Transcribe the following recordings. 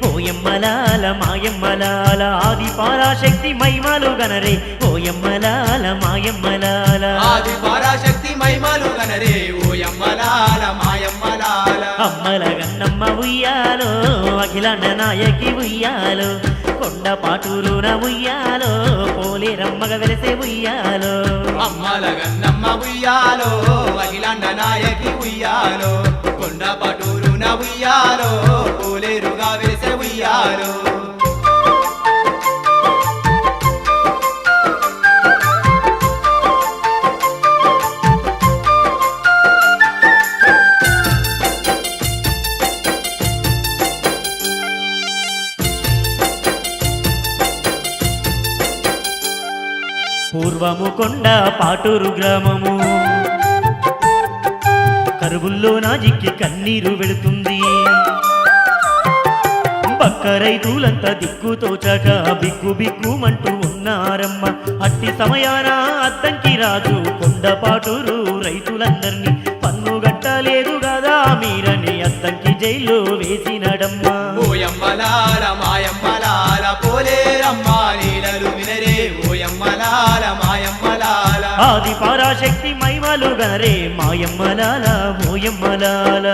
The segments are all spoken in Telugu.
ఓయమ్మలాల మాయమ్మలాల ఆది పరాశక్తి మహిమలు గనరే ఓయమ్మలాల మాయమ్మలాల ఆది పరాశక్తి మహిమలు గనరే ఓయమ్మలాల మాయమ్మలాల అమ్మల గన్నమ్మ ఉయ్యాలో అఖిలాండ నాయకి ఉయ్యాలో కొండ పాటూరున ఉయ్యాలో పోలేరమ్మగ వెలిసే ఉయ్యాలో అమ్మల గన్నమ్మ ఉయ్యాలో అఖిలాండ నాయకి ఉయ్యాలో కొండ పటూరున ఉయ్యాలో పోలేరుగా వెలిసే ఉయ్యాలో పూర్వము కొండ పాటూరు గ్రామము కరువుల్లో నా జిక్కి కన్నీరు వెళుతుంది పక్క రైతులంతా దిక్కుతోచక బిక్కు బిక్కుమంటూ ఉన్నారమ్మ అట్టి సమయాన అద్దంకి రాజు కొండ పాటూరు రైతులందరినీ పన్ను గట్టలేదు కదా మీరని అద్దంకి జైల్లో వేసినడమ్మా ఓయమ్మలాల మాయమ్మలాల పోలేరమ్మ లీలలు వినరే ఓయమ్మలాల మాయమ్మలాల ఆది పరాశక్తి మహిమలు గనరే మాయమ్మలాల ఓయమ్మలాల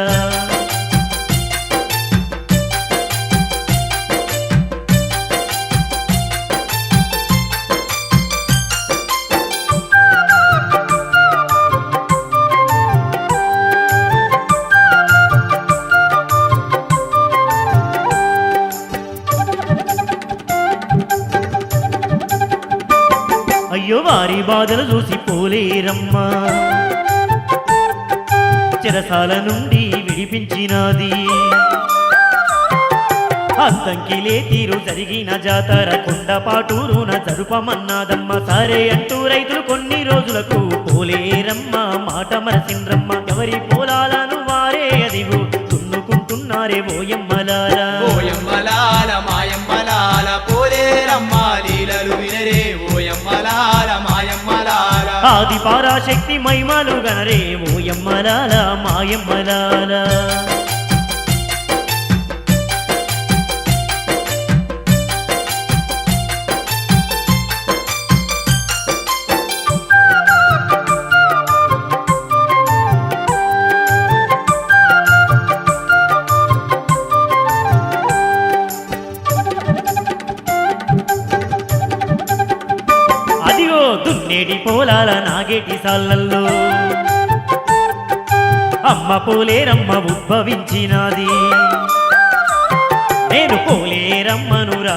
అయ్యో వారి బాధలు చూసి పోలేరమ్మా చెరసాల నుండి విడిపించినది అద్దంకిలే తీరు జరిగిన జాతర కొండ పాటూరున జరుపమన్నాదమ్మ సరే అంటూ రైతులు కొన్ని రోజులకు పోలేరమ్మ మాట మరసిండ్రమ్మ ఎవరి పొలాలను వారే అదిగో దున్నుకుంటున్నారే ఓయమ్మలారా ఓయమ్మలాల మాయమ్మలాల పోలేరమ్మ లీలలు వినరే ఓయమ్మలాల మాయమ్మలాల ఆది పరాశక్తి మహిమలు గనరే ఓయమ్మలాల మాయమ్మలాల అదిగో దున్నేటి పోలాల నాగేటి సాళ్ళల్లో అమ్మ పోలేరమ్మ ఉద్భవించినది నేను పోలేరమ్మనురా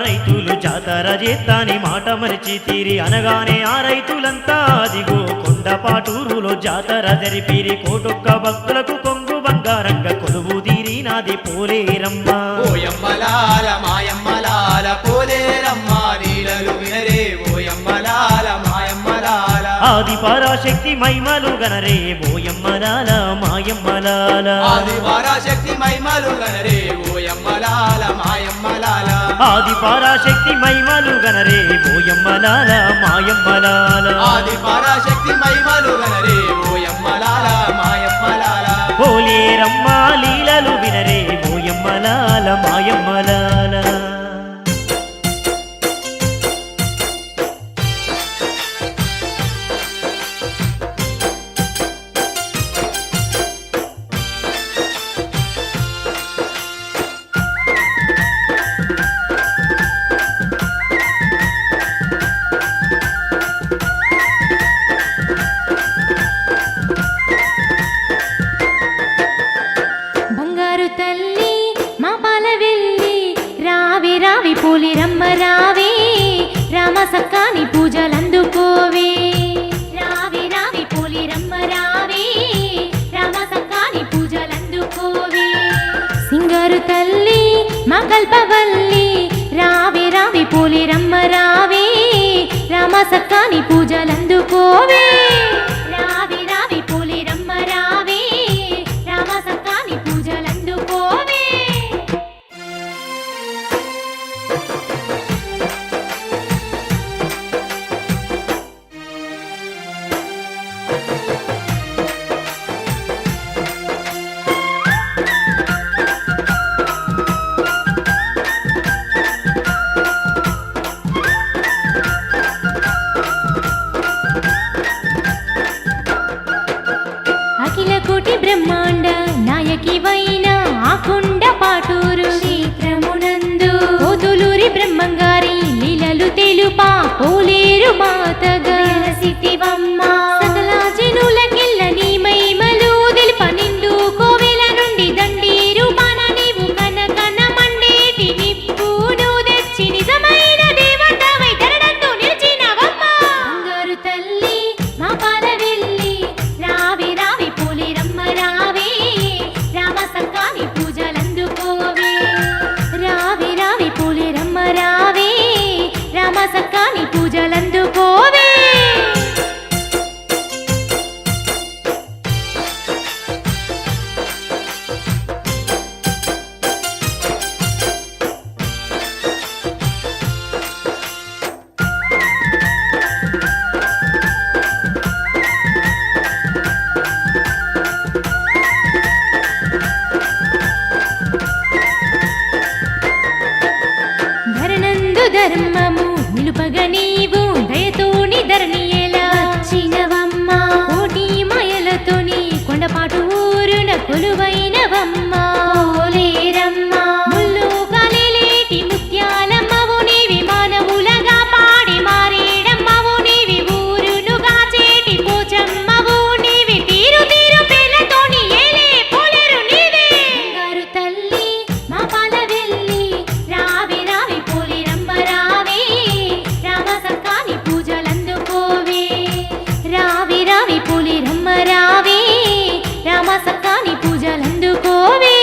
రైతులు జాతర చేస్తాని మాట మరిచి తీరి అనగానే ఆ రైతులంతా అదిగో కొండ పాటూరులో జాతర జరిపిరి కోటొక్క భక్తులకు కొంగు బంగారంగా కొలువు తీరినాది పోలేరమ్మ ఓయమ్మలాల మాయమ్మలాల పోలేరమ్మ లీలలు వినరే ఓయమ్మలాల మాయమ్మలాల ఆది పరాశక్తి మహిమలు గనరే ఓయమ్మలాల మాయమ్మలాల ఆది పరాశక్తి మహిమలు గనరే ఓయమ్మలాల మాయమ్మలాల ఆది పరాశక్తి మహిమలు గనరే ఓయమ్మలాల మాయమ్మలాల ఆది పరాశక్తి మహిమలు గనరే ఓయమ్మలాల మాయమ్మలాల పోలేరమ్మ లీలలు వినరే ఓయమ్మలాల మాయమ్మలాల బంగారు తల్లి మా పాల వెళ్ళి రావి రావి పోలేరమ్మ రావే రామ సక్కాని పూజలందుకోవే రావి రావి పోలేరమ్మ రావే రామ సక్కాని పూజలందుకోవే సింగారు తల్లి మా కల్పవల్లి రావి రావి పోలేరమ్మ రావే రామ సక్కాని పూజలందుకోవే రావి రావి పోలేరమ్మ రావే రామ సక్కాని పూజలందుకోవే ధర్మము నిలుపగ నీవు దయతోని ధరణి ఎలా వచ్చినవమ్మా కోటి మాయలతోని కొండపాటు ఊరున కొలువైనవమ్మా ఓలేరమ్మా ముల్లు కాలేటి ముత్యాలమ్మవు నీవి మానవులగా పాడి మారేడమ్మవు నీవి ఊరును గాచేటి పోచమ్మవు నీవి తీరు తీరు పేర్లతోని ఏలే పోలేరు నీవే బంగారు తల్లి మా పాల వెళ్ళి రావి రావి పోలేరమ్మ రావే రామ సక్కాని పూజలందుకోవే రావి రావి పోలేరమ్మ రావే రామ సక్కాని పూజలందుకోవే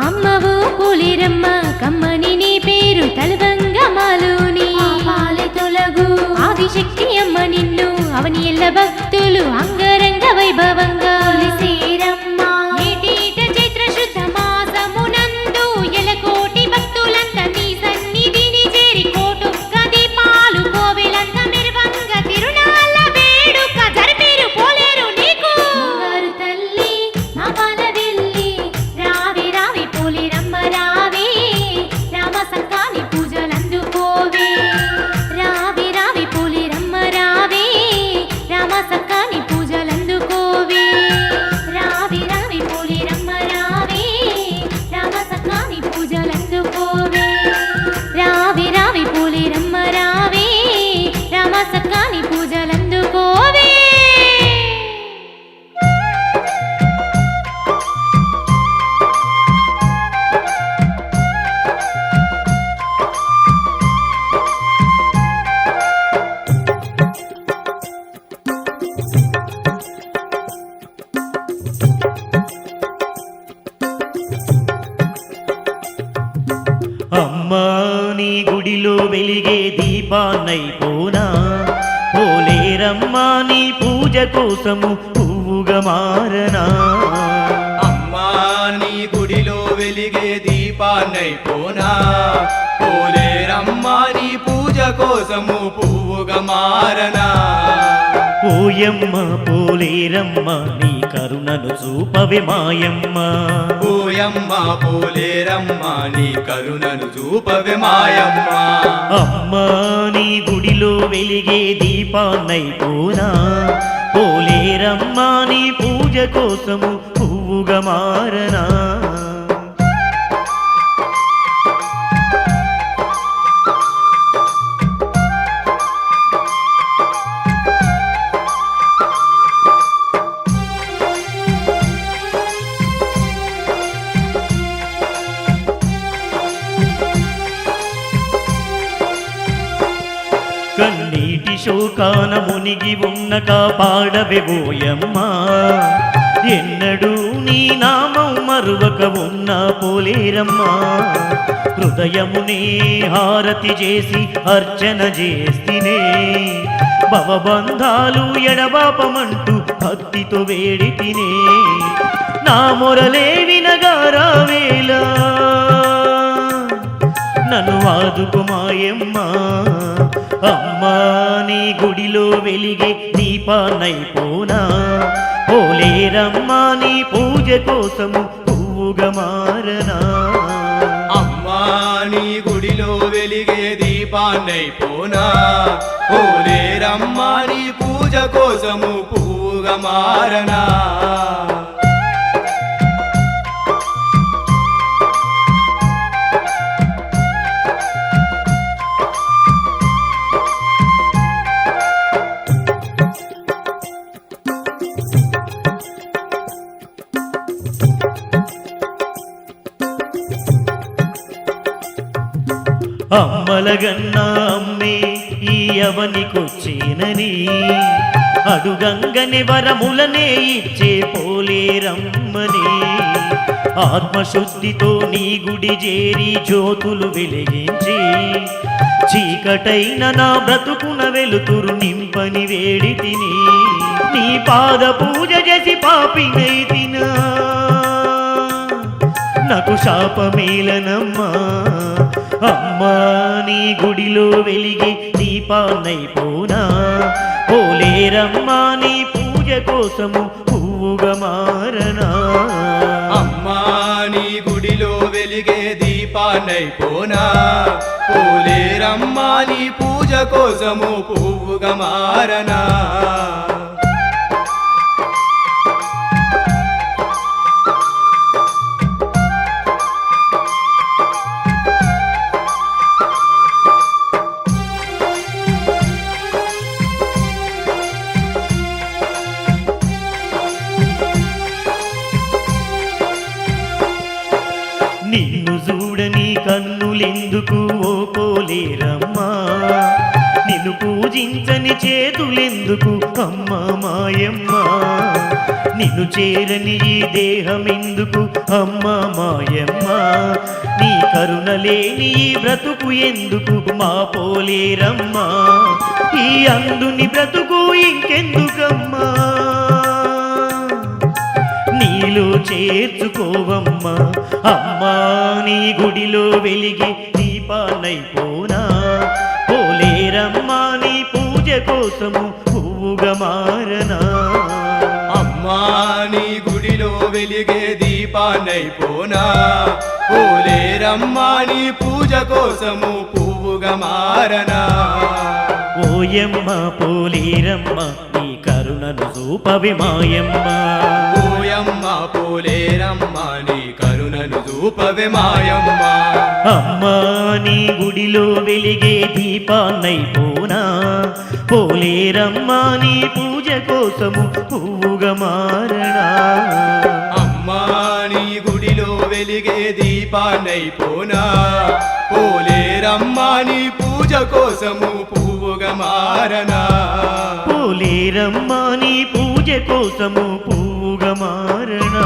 అమ్మవు పోలేరమ్మ కమ్మని నీ పేరు తలవంగమాలుని పాలె తొలగు ఆదిశక్తి అమ్మ నిన్ను అవని ఎల్ల భక్తులు అంగరంగ వైభవంగా కొలిసేరమ్మ ఏటేట చైత్ర శుద్ధ మాసమునందు ఎలకోటి భక్తులంతా నీ సన్నిధిని చేరి కోటొక్క దీపాలు కోవెలంత మెరువంగ తిరునాళ్ళ వేడుక జరిపిరు పోలేరు నీకు బంగారు తల్లి మా పాల వెళ్ళి రావి రావి పోలేరమ్మ రావే రామ సక్కాని పూజలందుకోవే రావి రావి పోలేరమ్మ రావే రామ సక్కాని పూజలందుకోవే రావి రావి పోలేరమ్మ రావే రామ సక్కాని పూజలందుకోవే రావి రావి పోలేరమ్మ రావే రామ సక్కాని పూజలందుకోవే అమ్మా నీ గుడిలో వెలిగే దీపాన్నైపోనా పోలేరమ్మా నీ పూజ కోసము పువ్వుగా మారనా అమ్మా నీ గుడిలో వెలిగే దీపాన్నైపోనా పోలేరమ్మా నీ పూజ కోసము పువ్వుగా మారనా ఓయమ్మ పోలేరమ్మ నీ కరుణను చూపవే మాయమ్మ ఓయమ్మ పోలేరమ్మ నీ కరుణను చూపవే మాయమ్మ అమ్మా నీ గుడిలో వెలిగే దీపాన్నైపోనా పోలేరమ్మా నీ పూజ కోసము పువ్వుగా మారనా కన్నీటి శోకాన మునిగి ఉన్న కాపాడవే ఓయమ్మా ఎన్నడూ నీ నామం మరువక ఉన్న పోలేరమ్మా హృదయమునే హారతి చేసి అర్చన చేస్తినే భవబంధాలు ఎడబాపమంటూ భక్తితో వేడి తినే నా మొరలే వినగారావేలా నన్ను ఆదుకుమాయమ్మా అమ్మా నీ గుడిలో వెలిగే దీపాన్నైపోనా పోలేరమ్మా నీ పూజ కోసము పువ్వుగా మారనా అమ్మా నీ గుడిలో వెలిగే దీపాన్నైపోనా పోలేరమ్మా నీ పూజ కోసము పువ్వుగా మారనా అమ్మలగన్నా అమ్మే ఈ అవనికొచ్చేనని అడుగంగని వరములనే ఇచ్చే పోలేరమ్మని ఆత్మశుద్ధితో నీ గుడి చేరి జ్యోతులు వెలిగించి చీకటైన నా బ్రతుకున వెలుతురు నింపని వేడి తిని నీ పాద పూజ చేసి పాపినైతినా నాకు శాపమేలనమ్మా అమ్మా నీ గుడిలో వెలిగి దీపాన్నైపోనా పోలేరమ్మా నీ పూజ కోసము పువ్వుగా మారనా అమ్మా నీ గుడిలో వెలిగే దీపాన్నైపోనా పోలేరమ్మా నీ పూజ కోసము పువ్వుగా మారనా నిన్ను చూడని కన్నులెందుకు ఓ పోలేరమ్మా నిన్ను పూజించని చేతులెందుకు అమ్మా మాయమ్మ నిన్ను చేరని ఈ దేహమెందుకు అమ్మా మాయమ్మ నీ కరుణ లేని ఈ బ్రతుకు ఎందుకు మా పోలేరమ్మా ఈ అందుని బ్రతుకు ఇంకెందుకమ్మా నీలో చేర్చుకోవమ్మా అమ్మా నీ గుడిలో వెలిగి దీపాన్నైపోనా పోలేరమ్మా నీ పూజ కోసము పువ్వుగా మారనా అమ్మా నీ గుడిలో వెలిగే దీపాన్నైపోనా పోలేరమ్మా నీ పూజ కోసము పువ్వుగా మారనా ఓయమ్మ పోలేరమ్మ నీ కరుణను చూపవి మాయమ్మ ఓయమ్మ పోలేరమ్మ నీ కరుణను చూపవే మాయమ్మ అమ్మా నీ గుడిలో వెలిగే దీపాన్నైపోనా పోలేరమ్మా నీ పూజ కోసము పువ్వుగా మారనా అమ్మా నీ గుడిలో వెలిగే దీపాన్నైపోనా పోలేరమ్మా నీ పూజ కోసము పువ్వుగా మారనా పోలేరమ్మా నీ పూజ కోసము పువ్వుగా మారనా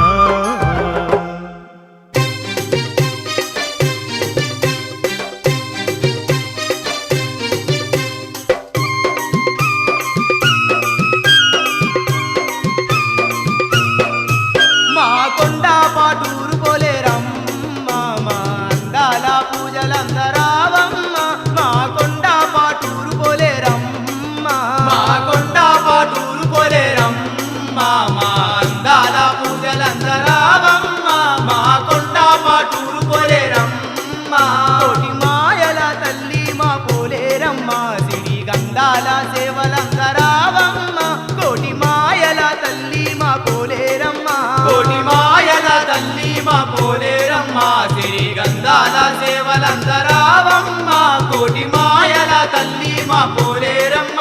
మా కొండ పాటూరు పోలేరమ్మ మా అందాల పూజలందరావమ్మ మా కొండ పాటూరు పోలేరమ్మ మా కొండ పాటూరు పోలేరమ్మ మా అందాల పూజలందరావమ్మ మా కొండ పాటూరు పోలేరమ్మ కోటి మాయల తల్లి మా పోలేరమ్మ సిరి గంధాల సేవలందరావమ్మ కోటి మాయల తల్లి మా పోలేరమ్మ కోటి మాయల తల్లి మా పోలేరమ్మ సిరి గంధాల సేవలందరావమ్మ కోటి మాయల తల్లి మా పోలేరమ్మ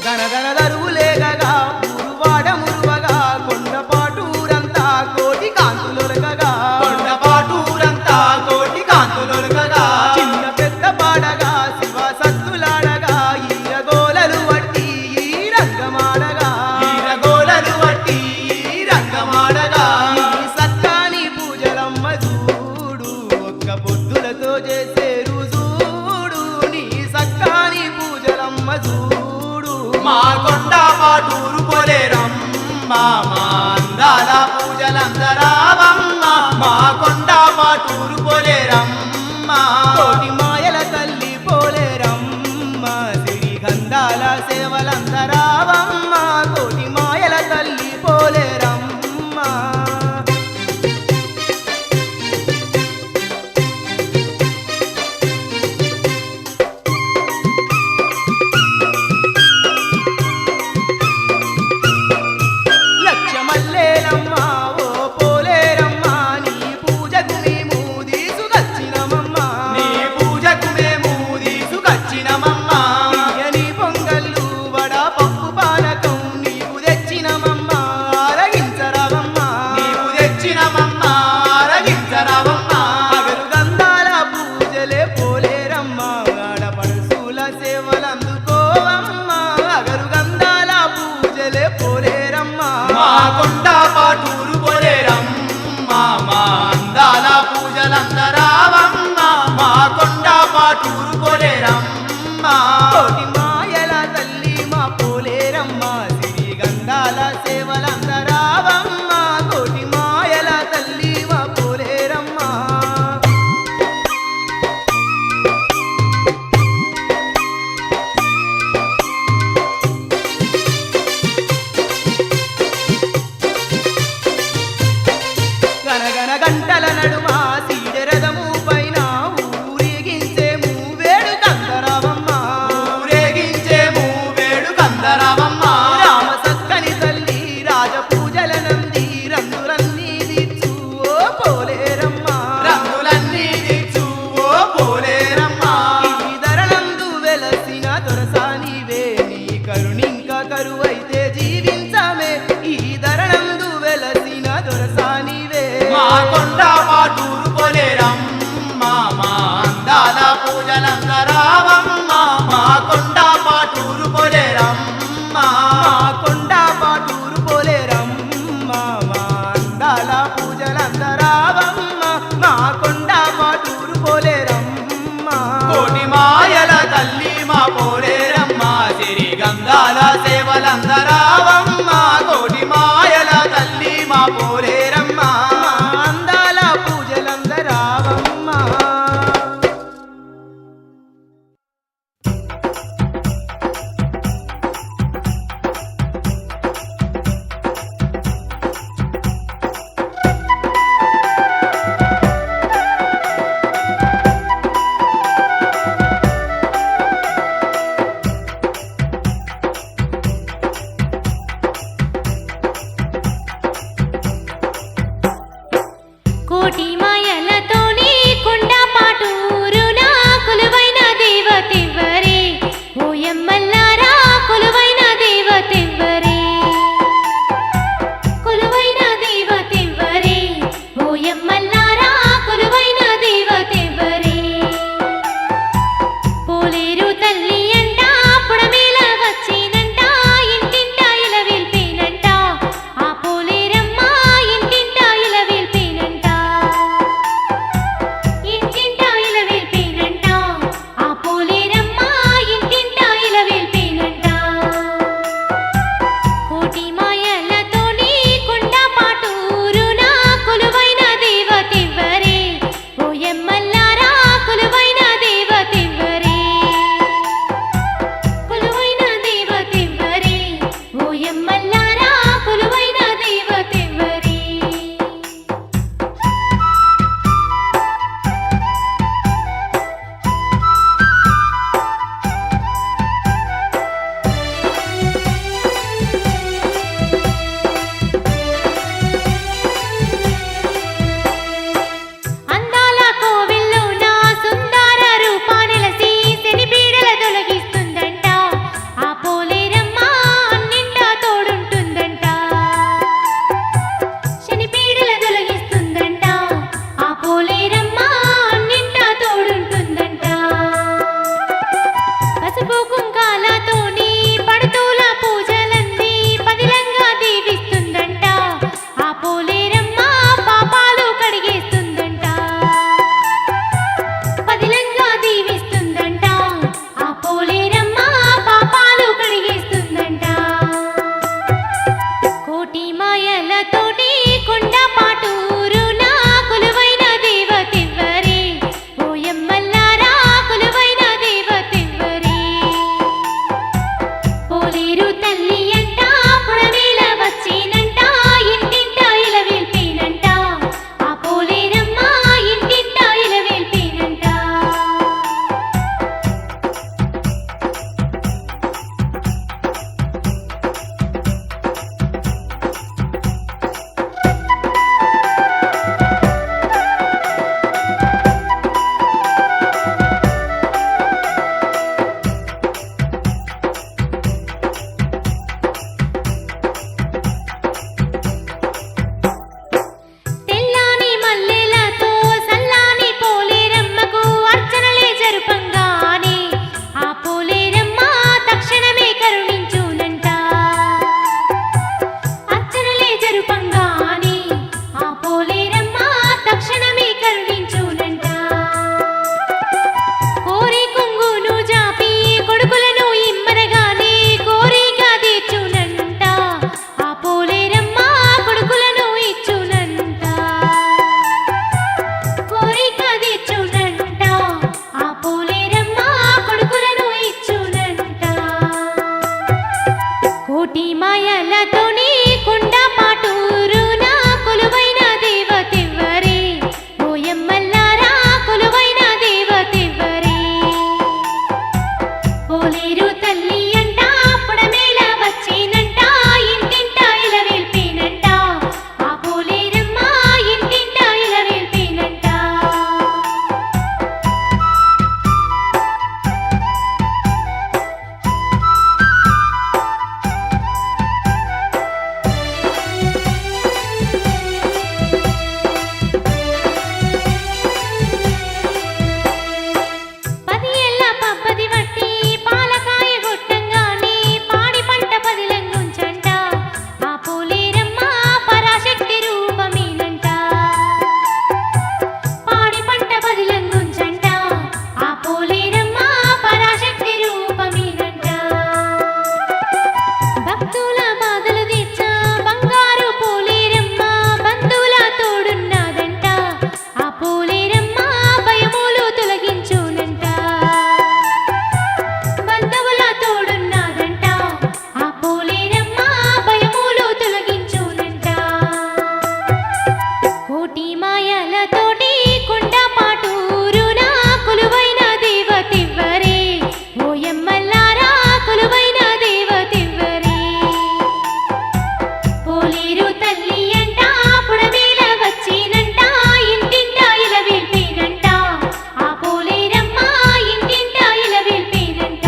గనగన దరువులేగగా ఊరువాడ మురువగా కొండపాటూరంతా కోటి కాంతులొరగగా కొండపాటూరంతా కోటి కాంతులొరగగా చిన్న పెద్ద పాడగా శివ సత్తులాడగా ఈరగోలలు వట్టి ఈ రంగమాడగా మా కొండ పాటూరు పోలేరమ్మ మా అందాల పూజలందరావమ్మ మా కొండ పాటూరు పోలేరమ్మ కోటి మాయల తల్లి మా పోలేరమ్మ సిరి గంధాల సేవలందరావమ్మ కోటి మాయల తల్లి మా పోలేరమ్మ గనగన గంటల నడుమ సీడెరదము పైన ఊరేగించే మూవేడు కందరావమ్మ ఊరేగించే మూవేడు కందరావమ్మ రామ సక్కని తల్లి రాజ పూజల నంది రంగులన్నీ దిచ్చు ఓ పోలేరమ్మ రంగులన్నీ దిచ్చు ఓ పోలేరమ్మ ఈ ధరలందు వెలసిన దొరసానివే నీ కరుణింక కరువైతే జీవించమే ఈ ధరలందు వెలసిన దొరసానివే మా కొండ పాటూరు పోలేరమ్మ మా అందాల పూజలందరావమ్మ మా కొండ పాటూరు పోలేరమ్మ మా కొండ పాటూరు పోలేరమ్మ మా అందాల పూజలందరావమ్మ మా కొండ పాటూరు పోలేరమ్మ కోటి మాయల తల్లి మా పోలేరమ్మ సిరి గంధాల సేవలందరావమ్మ కోటి మాయల తల్లి మా పోలేరమ్మ మా అందాల పూజలందరావమ్మ కోటి మాయలతోనే కొండ పాటూరున కొలువైన దేవతెవ్వరే ఓయమ్మల్లారా కొలువైన దేవతెవ్వరే కొలువైన దేవతెవ్వరే ఓయమ్మల్లారా కొలువైన దేవతెవ్వరే పోలేరు తల్లి అంట పుడమేల వచ్చినంట ఇంటింట ఇలవిల్పేనంట ఆ పోలేరమ్మ ఇంటింట ఇలవిల్పేనంట ఇంటింట ఇలవిల్పేనంట ఆ పోలేరమ్మ ఇంటింట ఇలవిల్పేనంట కోటి మాయలతోనే కొండ పాటూరున కొలువైన దేవతెవ్వరే ఓయమ్మల్లారా కొలువైన దేవతెవ్వరే కొలువైన దేవతెవ్వరే ఓయమ్మల్లారా కొలువైన దేవతెవ్వరే అందాల కోవిల్లో నా సుందర రూపానెలసి శని పీడల తొలగిస్తుందంట ఆ పోలేరమ్మ అన్నింటా తోడుంటుందంట మాయలతోని కుండ పాటూరున కొలువైన దేవతెవ్వరే ఓయమ్మల్లారా కొలువైన దేవతెవ్వరే పోలేరు తల్లి అంట పుడమేల వచ్చినంట ఇంటింట ఇలవేల్పేనంట ఆ పోలేరమ్మ ఇంటింట ఇలవేల్పేనంట పది ఏళ్ళ పబ్బది వట్టి పాలకాయ గొట్టంగానే పాడి పంట పదిలంగుంచంట ఆ పోలేరమ్మ పరాశక్తి రూపమేనంట పాడి పంట పదిలంగుంచంట ఆ పోలేరమ్మ పరాశక్తి రూపమేనంట భక్తుల బాధలు తీర్చా బంగారు పోలేరమ్మ బంధువుల తోడున్నదంట ఆ పోలేరమ్మ భయములు తొలగించునంట బంధువుల తోడున్నదంట ఆ పోలేరమ్మ భయములు తొలగించునంట కోటి మాయలతోటి కుండ పాటూరున కొలువైన దేవతెవ్వరే ఓయమ్మల్లారా కొలువైన దేవతెవ్వరే పోలేరు తల్లి అంట పుడమేల వచ్చినంట ఇంటింట ఇలవేల్పేనంట ఆ పోలేరమ్మ ఇంటింట ఇలవేల్పేనంట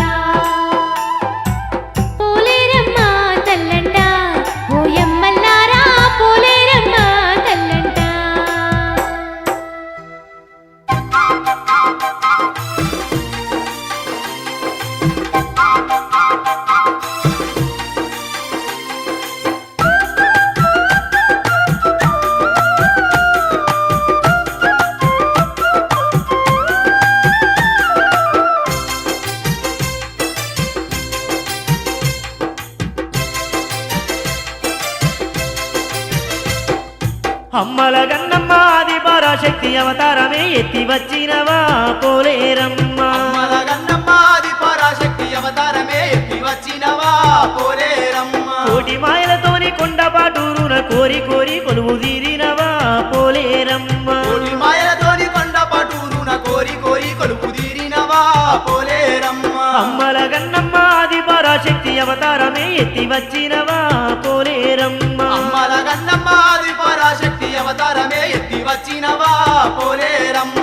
పోలేరమ్మ తల్లంట ఓయమ్మల్లారా పోలేరమ్మ తల్లంట అమ్మల గన్నమ్మ ఆది పరాశక్తి అవతారమే ఎత్తి వచ్చినవా పోలేరమ్మ అమ్మల గన్నమ్మాది పరాశక్తి అవతారమే ఎత్తి వచ్చినవా పోలేరమ్మ కోటి మాయలతోని కొండ పాటూరున కోరి కోరి కొలువు తీరినవా పోలేరమ్మ కోటి మాయలతోని కొండ పటూరున కోరి కోరి కొలుపు తీరినవా పోలేరమ్మ అమ్మల గన్నమ్మ ఆది పరాశక్తి అవతారమే ఎత్తి వచ్చినవా పోలేరమ్మ అమ్మల గన్నమ్మాది పరాశక్తి అవతారమే ఎత్తి వచ్చినవా పోలేరమ్మ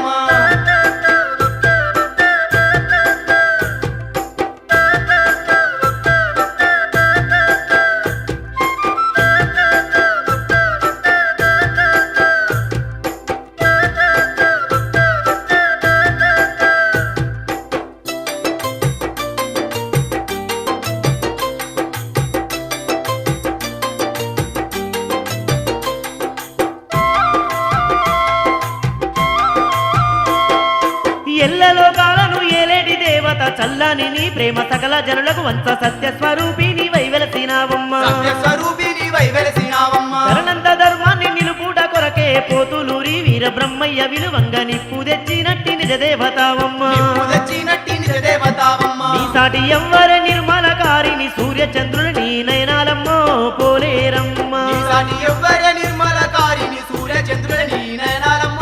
ఎల్లలోకాలను ఏలేటి దేవత చల్లని నీ ప్రేమ సకల జనులకు వంచ సత్య స్వరూపిణి వైవెలసినావమ్మ సత్యస్వరూపిణి వై వెలసినావమ్మ శరణంత ధర్మాన్ని నిలుపుట కొరకే పోతులూరి వీర బ్రహ్మయ్య విలువంగ నిప్పు తెచ్చినట్టి నిజ దేవతావమ్మ నిప్పు తెచ్చినట్టి నిజ దేవతావమ్మ నీ సాటి ఎవ్వర నిర్మలకారిని సూర్య చంద్రుని నీ నయనాలమ్మో పోలేరమ్మ ఈసాటి ఎవ్వర నిర్మలకారిని సూర్య చంద్రుని నయనాలమ్మ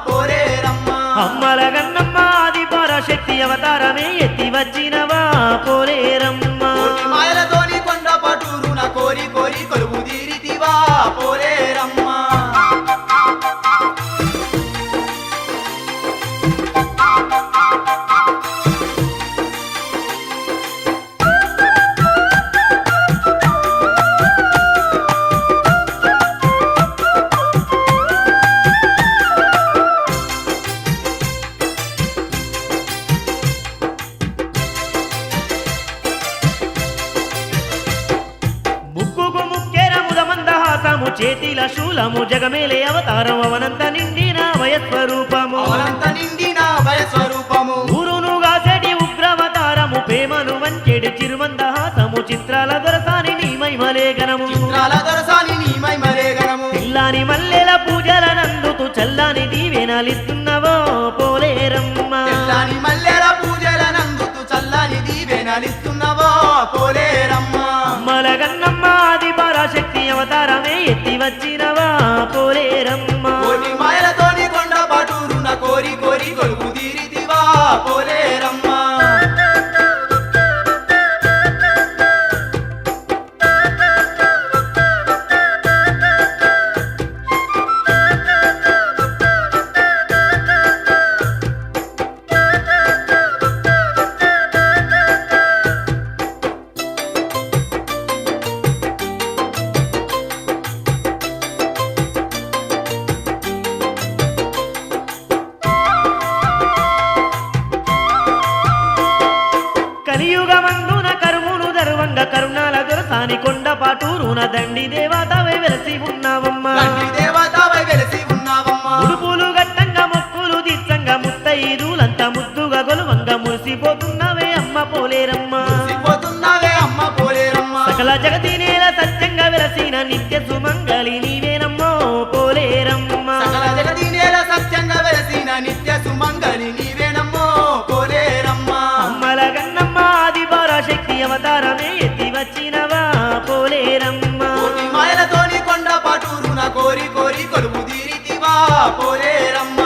పోలేరమ్మ అమ్మల గన్నమ్మ ఆది పరాశక్తి అవతారమే ఎత్తి వచ్చినవా పోలేరమ్మ కోటి మాయలతోని కొండ పటూరున కోరి కోరి కొలువు తీరితివా పోలేరమ్మ చేతిల శూలము జగమేలే అవతారం అవనంత నిండిన వయస్వరూపము అవనంత నిండిన వయస్వరూపము గురునుగా చెడి ఉగ్రవతారము ప్రేమను వంచెడి చిరుమందహాసము చిత్రాల దొరసాని నీ మహిమలేగనము చిత్రాల దొరసాని నీ మహిమలేగనము పిల్లాని మల్లెల పూజల నందుతూ చల్లాని దీవెనలిస్తున్నవో పోలేరమ్మ తెల్లాని మల్లెల పూజల నందుతూ చల్లని దీవెనలిస్తున్నవో పోలేరమ్మ అమ్మల గన్నమ్మ వచ్చినవా పోలేరమ్మ కోటి మాయలతోని కొండ పాటూరున కోరి కోరి కొలుపు తీరితివా పోలేరమ్మ కలియుగమందున కరువును దర్వంగ కరుణాల దొరసాని కొండ పాటూరున దండి దేవతవై వెలసి ఉన్నావమ్మ తండ్రి దేవతవై వెలసి ఉన్నావమ్మ ఉడుపులు గట్టంగా మొక్కులు తీర్చంగా ముత్తైదులంతా ముద్దుగా గొలువంగ మురిసిపోతున్నవే అమ్మ పోలేరమ్మ పోతున్నావే అమ్మ పోలేరమ్మ సకల జగతి నేల సత్యంగా వెలసిన నిత్య సుమంగళి నీవేనమ్మో పోలేరమ్మ సకల జగతి నేల సత్యంగా వెలసిన నిత్య సుమంగళి నీవేనమ్మో పోలేరమ్మ అమ్మల గన్నమ్మ ఆది పరాశక్తి అవతారమే ఎత్తి వచ్చినవా పోలేరమ్మ కోటి మాయలతోని కొండ పాటూరున కోరి కోరి కొలుపు తీరితివా పోలేరమ్మ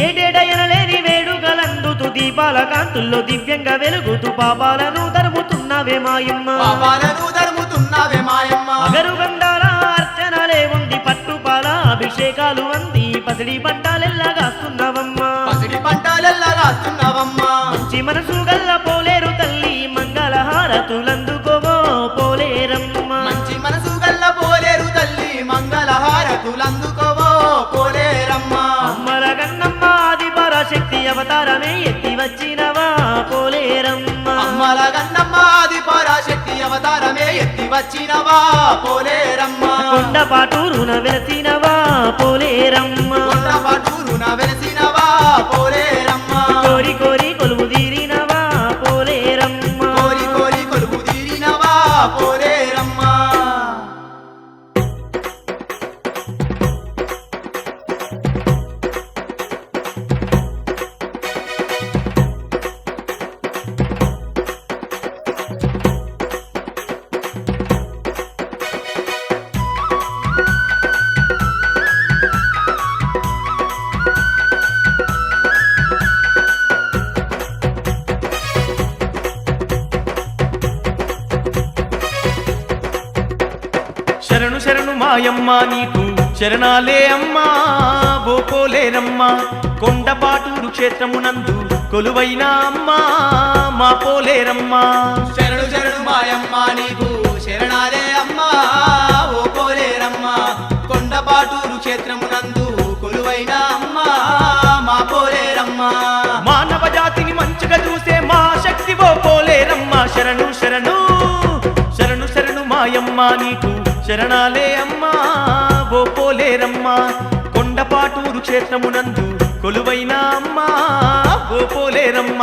ఏడేడయనలేని వేడుకలందుతూ దీపాల కాంతుల్లో దివ్యంగా వెలుగుతూ పాపాలను తరుముతున్నవే మాయమ్మ పాపాలను ధర్ముతున్నావే మాయమ్మ అగరు గంధాల అర్చనలే ఉంది పట్టుపాల అభిషేకాలు అంది పసిడి పంటలెల్లగాస్తున్నవమ్మ పసిడి పంటలెల్లా రాస్తున్నావమ్మ మంచి మనసు గల్ల పోలేరు తల్లి మంగళహారతులందుకోవో పోలేరమ్మ మంచి మనసు గల్ల పోలేరు తల్లి మంగళహారతులందుకోవో పోలేరమ్మ అమ్మల గన్నమ్మ ఆది పరాశక్తి అవతారమే ఎత్తి వచ్చినవా పోలేరమ్మ అమ్మల గన్నమ్మ ఆది పరాశక్తి అవతారమే ఎత్తి వచ్చినవా పోలేరమ్మ కొండ పాటూరున వెలసినవా పోలేరమ్మ కొండ పాటూరున వెలసినవా పోలేరమ్మ కోరి కోరి కొలువు తీరినవా పోలేరమ్మ కోరి కోరి కొలుపు తీరినవా పోలేరమ్మ శరణు శరణు మాయమ్మ నీకు శరణాలే అమ్మా ఓ పోలేరమ్మ కొండపాటూరు క్షేత్రమునందు కొలువైన అమ్మా మా పోలేరమ్మ శరణు శరణు మాయమ్మ నీకు శరణాలే అమ్మ ఓ పోలేరమ్మ కొండపాటూరు క్షేత్రమునందు కొలువైన అమ్మ మా పోలేరమ్మ మానవ జాతిని మంచిగా చూసే మా శక్తి ఓ పోలేరమ్మ శరణు శరణు శరణు శరణు మాయమ్మ నీకు శరణాలే అమ్మా ఓ పోలేరమ్మ కొండపాటూరు క్షేత్రమునందు కొలువైన అమ్మా ఓ పోలేరమ్మ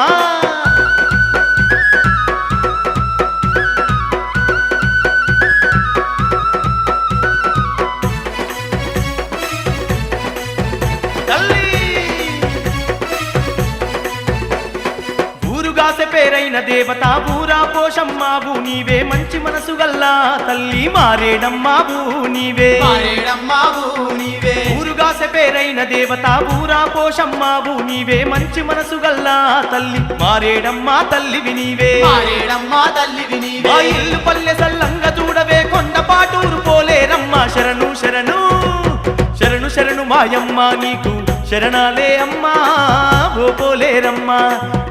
తల్లి ఊరుగాసె పేరైన దేవత ఊరా పోషమ్మావు నీవే మంచి మనసు గల్లా తల్లి మారేడమ్మావు నీవే మారేడమ్మావు నీవే ఊరుగాసె పేరైన దేవత ఊరా పోషమ్మావు నీవే మంచి మనసు గల్లా తల్లి మారేడమ్మా తల్లివి నీవే మారేడమ్మా తల్లివి మా నీవే ఇల్లు పల్లె సల్లంగా చూడవే కొండపాటూరు పోలేరమ్మ శరణు శరణు శరణు శరణు మాయమ్మ నీకు శరణాలే అమ్మా ఓ పోలేరమ్మ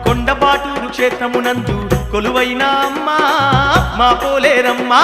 కొండపాటూరు క్షేత్రమునందు కొలువైన అమ్మా మా పోలేరమ్మా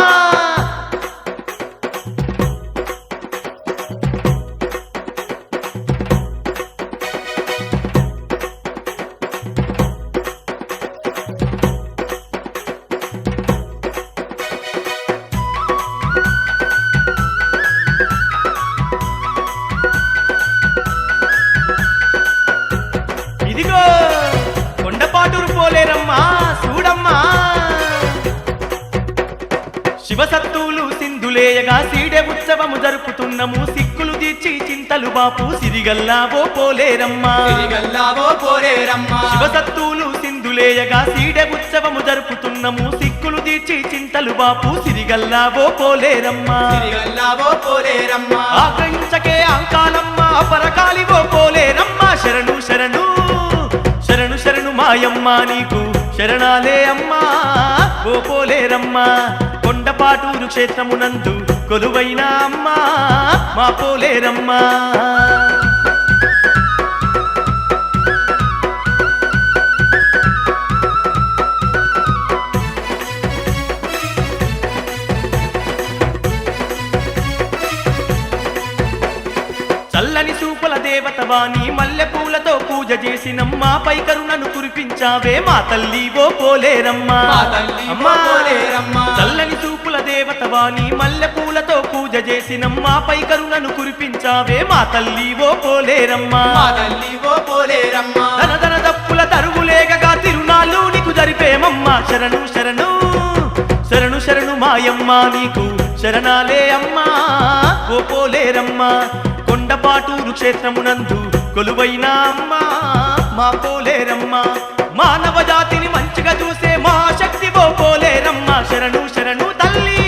శుభసత్తులు సింధులేయగా సీడె ఉత్సవము జరుపుతున్నము సిక్కులు తీర్చి చింతలు బాపు సిరిగల్లావో పోలేరమ్మా తిరిగల్లావో పోలేరమ్మా శివసత్తులు సింధులేయగా సీడె ఉత్సవము జరుపుతున్నము సిక్కులు తీర్చి చింతలు బాపు సిరిగల్లావో పోలేరమ్మా తిరిగల్లావో పోలేరమ్మా ఆగ్రహించకే అంకాలమ్మ పరకాలివో పోలేరమ్మా శరణు శరణు శరణు శరణు మాయమ్మ నీకు శరణాలే అమ్మా ఓ పోలేరమ్మా కొండపాటూరు క్షేత్రమునందు కొలువైన అమ్మా మా పోలేరమ్మా చల్లని సూపుల దేవతవాణి మల్లె పూలతో పూజ చేసినమ్మా పై కరుణను కురిపించావే మా తల్లి ఓ పోలేరమ్మా మా తల్లి ఓ అమ్మా. పోలేరమ్మా. చల్లని సూపుల దేవతవాణి మల్లె పూలతో పూజ చేసినమ్మా పై కరుణను కురిపించావే మా తల్లి ఓ పోలేరమ్మా మా తల్లి ఓ పోలేరమ్మా ధన ధన దప్పుల తరుగులేగగా తిరునాళ్ళు నీకు జరిపేమమ్మా శరణు శరణు శరణు శరణు మాయమ్మ నీకు శరణాలే అమ్మా ఓ పోలేరమ్మా కొండపాటూరు క్షేత్రమునందు కొలువైన అమ్మా మా పోలేరమ్మా మానవ జాతిని మంచిగా చూసే మహాశక్తి ఓ పోలేరమ్మా శరణు శరణు తల్లి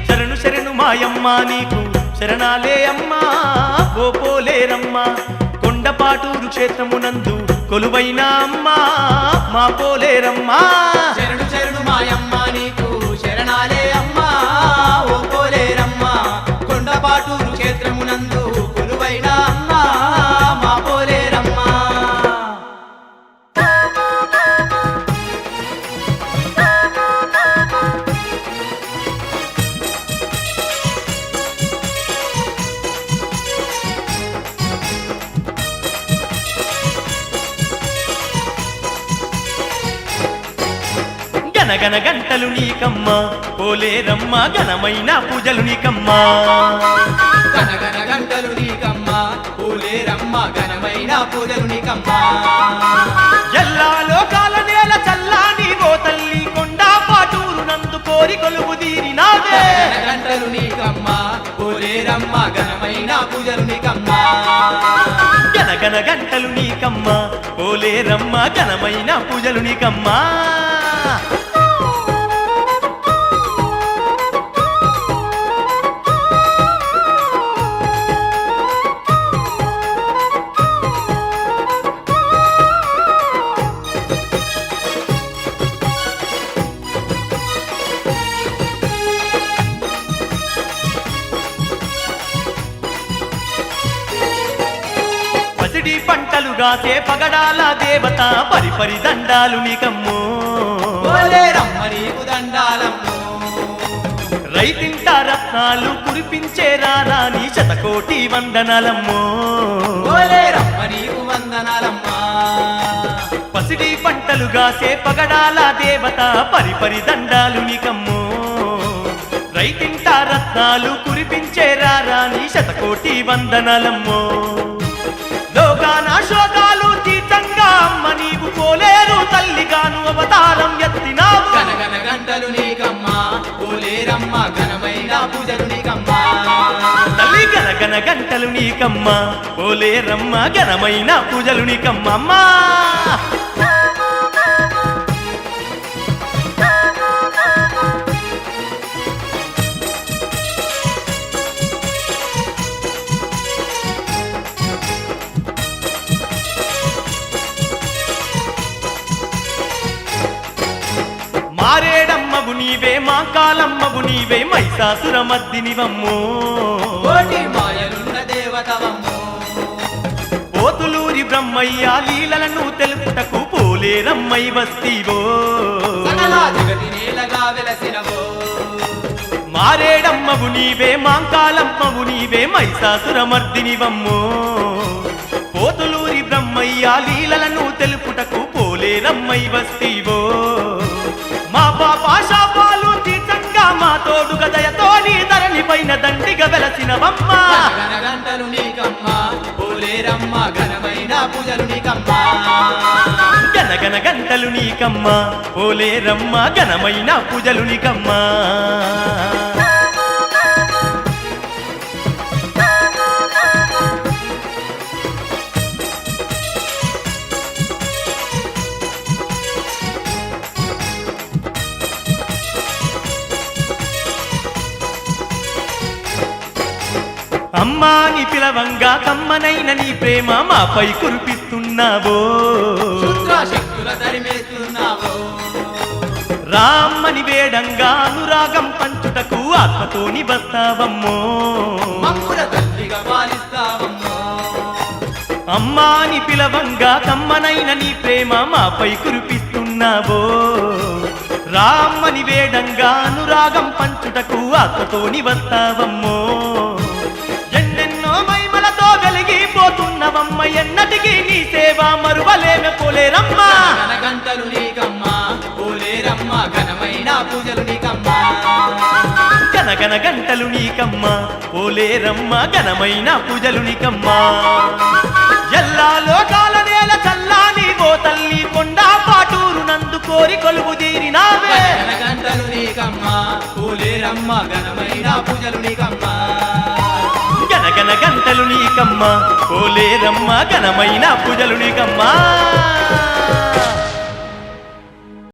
శరణు శరణు మాయమ్మ నీకు శరణాలే అమ్మా ఓ పోలేరమ్మా కొండపాటూరు క్షేత్రమునందు కొలువైన అమ్మా మా పోలేరమ్మా శరణు శరణు మాయమ్మ నీకు శరణాలే అమ్మా ఓ పోలేరమ్మా కొండపాటూరు క్షేత్రమునందు కొలువైన అమ్మా మా పోలేరమ్మా గనగన గంటలు నీకమ్మా పోలేరమ్మా ఘనమైన పూజలు నీకమ్మా గనగన గంటలు నీకమ్మా పోలేరమ్మా ఘనమైన పూజలు నీకమ్మా ఎల్లా లోకాల నేల చల్లాని ఓ తల్లి కొండపాటూరు నందు కోరి కొలువు తీరినాదే గనగన గంటలు నీకమ్మా పోలేరమ్మా ఘనమైన పూజలు నీకమ్మా గనగన గంటలు నీకమ్మా పోలేరమ్మా ఘనమైన పూజలు నీకమ్మా పసిడి పంటలుగాసే పగడాల దేవత పరిపరి దండాలు నీకమ్మో పోలేరమ్మ నీకు దండాలమ్మో రైతింట రత్నాలు కురిపించే రారాని శతకోటి వందనాలమ్మో పోలేరమ్మ నీకు వందనాలమ్మా పసిడి పంటలుగాసే పగడాల దేవత పరిపరి దండాలు నీకమ్మో రైతింట రత్నాలు కురిపించే రారాని శతకోటి వందనాలమ్మో లోకాన శోకాలు తీర్థంగా అమ్మ నీవు పోలేరు తల్లిగాను అవతారం ఎత్తినావు గనగన గంటలు నీకమ్మా పోలేరమ్మ ఘనమైన పూజలు నీకమ్మా తల్లి గనగన గంటలు నీకమ్మా పోలేరమ్మ ఘనమైన పూజలు నీకమ్మా మారేడమ్మవు నీవే మా కాలమ్మవు నీవే మైసాసుర మద్దినివమ్మో కోటి మాయలున్న దేవతవమ్మో పోతులూరి బ్రహ్మయ్య లీలలను తెలుపుటకు పోలేరమ్మై వస్తీవో సకల జగతి నేలగా వెలసినవో మారేడమ్మవు నీవే మాంకాలమ్మవు నీవే మైసాసుర మర్దినివమ్మో పోతులూరి బ్రహ్మయ్య లీలలను తెలుపుటకు పోలేరమ్మై వస్తీవో మా పాపా శాపాలు తీర్థంగా మా తోడుగ దయతో నీ ధరణి పైన దండిగా వెలసినవమ్మా గనగన గంటలు నీకమ్మా పోలేరమ్మ ఘనమైన పూజలు నీకమ్మా గనగన గంటలు నీకమ్మా పోలేరమ్మా ఘనమైన పూజలు నీకమ్మా పిలవంగా కమ్మనైన నీ ప్రేమ మాపై కురిపిస్తున్నావో క్షుద్రశక్తుల తరిమేస్తున్నావో రామ్మని వేడంగా అనురాగం పంచుటకు ఆత్మతోని వస్తావమ్మో మమ్ముల తల్లిగా పాలిస్తావమ్మో అమ్మాని పిలవంగా కమ్మనైన నీ ప్రేమ మాపై కురిపిస్తున్నావో రామ్మని వేడంగా అనురాగం పంచుటకు ఆత్మతోని వస్తావమ్మో ఎన్నెన్నో మహిమలతో వెలిగిపోతున్నవమ్మ ఎన్నటికీ నీ సేవ మరువలేమె పోలేరమ్మా గంటలు నీకమ్మా పోలేరమ్మ ఘనమైన పూజలు నీకమ్మా గనగన గంటలు నీకమ్మా పోలేరమ్మ ఘనమైన పూజలు నీకమ్మా ఎల్లా లోకాల నేల చల్లాని ఓ తల్లి కొండా పాటూరు నందు కోరి కొలువు తీరినావే గంటలు నీకమ్మా పోలేరమ్మ ఘనమైన పూజలు నీకమ్మా గనగన గంటలు నీకమ్మా పోలేరమ్మ ఘనమైన పూజలు నీకమ్మా